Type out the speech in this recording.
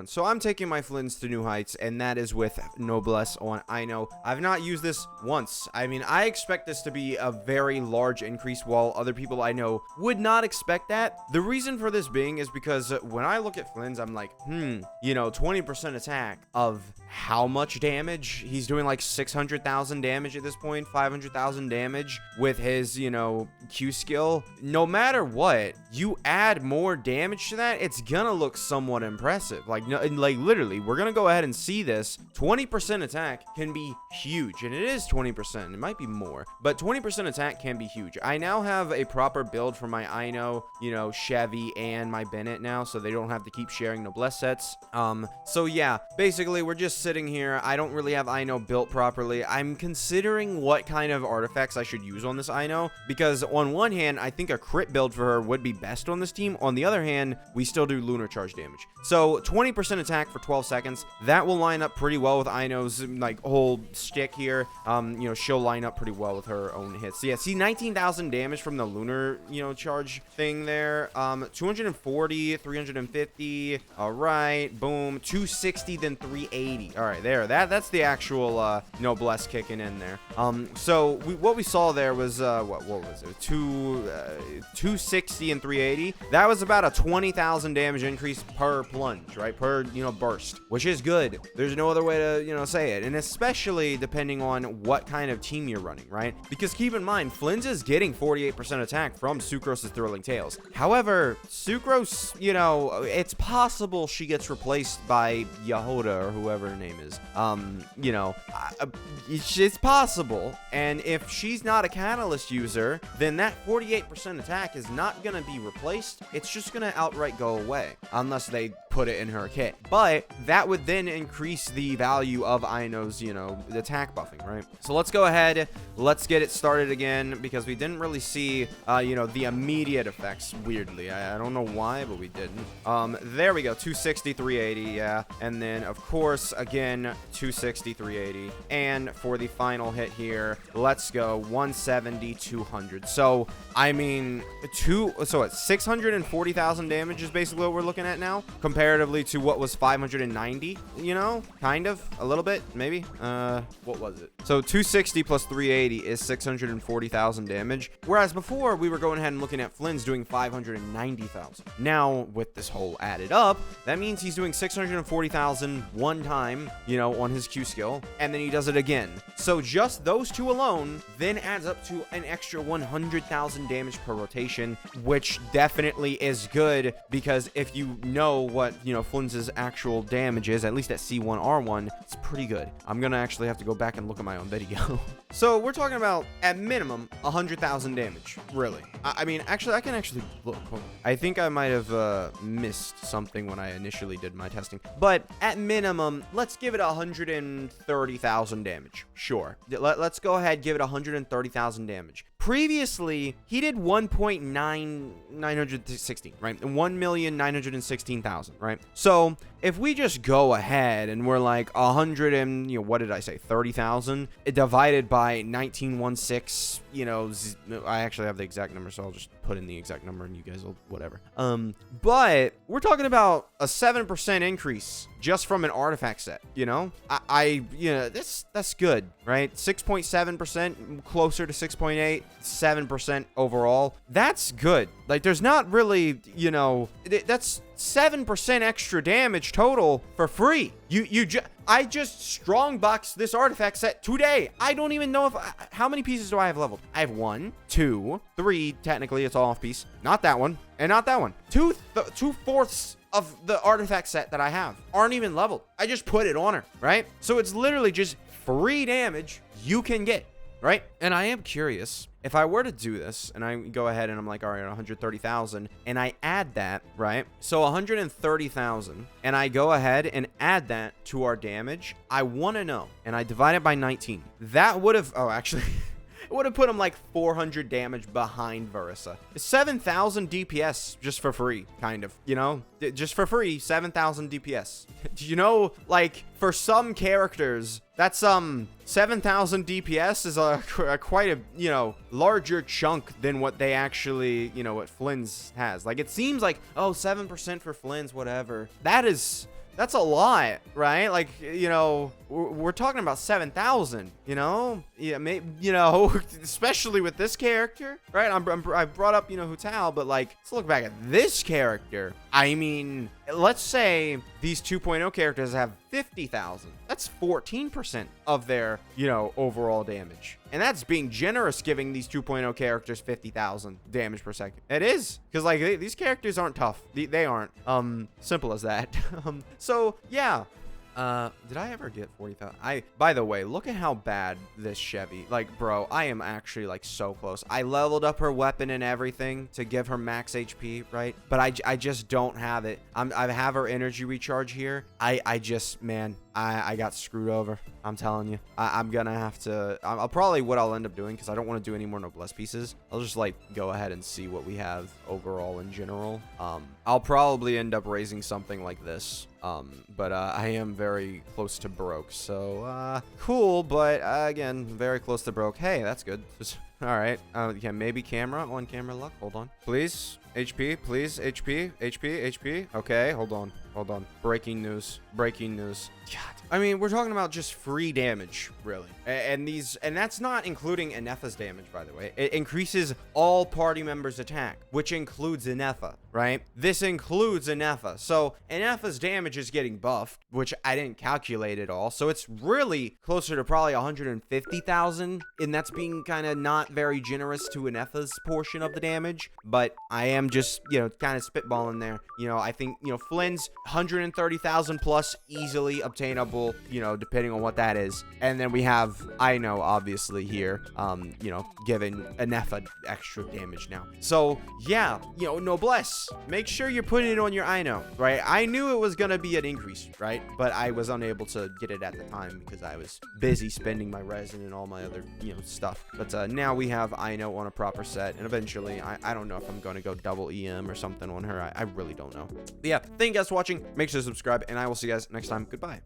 So I'm taking my Flins to new heights, and that is with Noblesse on Ino. I've not used this once. I mean, I expect this to be a very large increase, while other people I know would not expect that. The reason for this being is because when I look at Flins, I'm like, 20% attack of how much damage? He's doing like 600,000 damage at this point, 500,000 damage with his, Q skill. No matter what, you add more damage to that, it's gonna look somewhat impressive. Like literally, we're gonna go ahead and see this. 20% attack can be huge, and it is 20%. It might be more, but 20% attack can be huge. I now have a proper build for my Ino, Chevy, and my Bennett now, so they don't have to keep sharing noblesse sets. So yeah, basically we're just sitting here. I don't really have Ino built properly. I'm considering what kind of artifacts I should use on this Ino, because on one hand, I think a crit build for her would be best on this team. On the other hand, we still do lunar charge damage. So 20% attack for 12 seconds, that will line up pretty well with Ino's whole shtick here. She'll line up pretty well with her own hits. So yeah, see 19,000 damage from the lunar, charge thing there. 240, 350. All right, boom, 260, then 380. All right, there. That's the actual noblesse kicking in there. So what we saw there was what was it? 260 and 380. That was about a 20,000 damage increase per plunge, right? Per burst, which is good. There's no other way to say it, and especially depending on what kind of team you're running, right? Because keep in mind, Flins is getting 48% attack from Sucrose's Thrilling Tales. However, Sucrose, it's possible she gets replaced by Yehoda or whoever her name is. It's possible, and if she's not a catalyst user, then that 48% attack is not gonna be replaced. It's just gonna outright go away unless they put it in her kit. But that would then increase the value of Ino's, the attack buffing, right? So let's go ahead, let's get it started again, because we didn't really see, the immediate effects, weirdly. I don't know why, but we didn't. There we go, 260, 380, yeah. And then, of course, again, 260, 380. And for the final hit here, let's go 170, 200. So, I mean, it's 640,000 damage is basically what we're looking at now, comparatively to what was 590, kind of, a little bit, maybe. What was it? So 260 plus 380 is 640,000 damage, whereas before we were going ahead and looking at Flins doing 590,000. Now, with this whole added up, that means he's doing 640,000 one time, on his Q skill, and then he does it again. So just those two alone then adds up to an extra 100,000 damage per rotation, which definitely is good, because if you know what, Flins' actual damage is, at least at C1R1, it's pretty good. I'm gonna actually have to go back and look at my own video. So we're talking about, at minimum, 100,000 damage, really. I mean, actually, I can actually look. I think I might have missed something when I initially did my testing. But at minimum, let's give it 130,000 damage. Sure. Let's go ahead, give it 130,000 damage. Previously, he did 1.916, right? 1,916,000, right? So if we just go ahead and we're like 100 and, what did I say? 30,000 divided by 1916, I actually have the exact number, so I'll just put in the exact number and you guys will, whatever. But we're talking about a 7% increase just from an artifact set, that's good, right? 6.7%, closer to 6.8, 7% overall. That's good. Like, there's not really, that's 7% extra damage total for free. I just strong boxed this artifact set today. I don't even know how many pieces do I have leveled? I have 1, 2, 3. Technically, it's all off piece. Not that one, and not that one. 2/4 of the artifact set that I have aren't even leveled. I just put it on her, right? So it's literally just free damage you can get, right? And I am curious, if I were to do this and I go ahead and I'm like, all right, 130,000, and I add that, right? So 130,000, and I go ahead and add that to our damage. I want to know, and I divide it by 19. That would have, actually, it would have put him like 400 damage behind Verissa. 7,000 DPS just for free, kind of, just for free, 7,000 DPS. Like, for some characters, that's 7,000 DPS is quite a larger chunk than what they actually what Flins has. Like, it seems like, 7% for Flins, whatever. That is That's a lot, right? Like, you know, we're talking about 7,000, you know? Yeah, maybe, you know, especially with this character, right? I brought up, you know, Hutao, but like, let's look back at this character. I mean, let's say these 2.0 characters have 50,000. That's 14% of their, you know, overall damage. And that's being generous, giving these 2.0 characters 50,000 damage per second. It is. Because, like, these characters aren't tough. They aren't. Simple as that. So, yeah. Did I ever get 40,000? By the way, look at how bad this Chevy, like, bro, I am actually like so close. I leveled up her weapon and everything to give her max HP, right? But I just don't have it. I have her energy recharge here. I just, man, I got screwed over. I'm telling you, I'm gonna have to, I'll probably, what I'll end up doing, because I don't want to do any more noblesse pieces, I'll just like go ahead and see what we have overall in general. I'll probably end up raising something like this. But I am very close to broke, so cool, but again, very close to broke. Hey, that's good. Just, all right. Yeah, maybe camera, on camera luck. Hold on, please. HP, please. HP. Okay, hold on. Breaking news. God. I mean, we're talking about just free damage, really. And that's not including Ineffa's damage, by the way. It increases all party members' attack, which includes Ineffa, right? This includes Ineffa. So Ineffa's damage is getting buffed, which I didn't calculate at all. So it's really closer to probably 150,000. And that's being kind of not very generous to Ineffa's portion of the damage. But I am just, you know, kind of spitballing there. You know, I think, you know, Flins, 130,000 plus, easily obtainable, you know, depending on what that is. And then we have Ino, obviously, here, you know, giving Ineffa extra damage now. So, yeah, you know, noblesse. Make sure you're putting it on your Ino, right? I knew it was going to be an increase, right? But I was unable to get it at the time because I was busy spending my resin and all my other, you know, stuff. But now we have Ino on a proper set. And eventually, I don't know if I'm going to go double EM or something on her. I really don't know. But yeah, thank you guys for watching. Make sure to subscribe, and I will see you guys next time. Goodbye.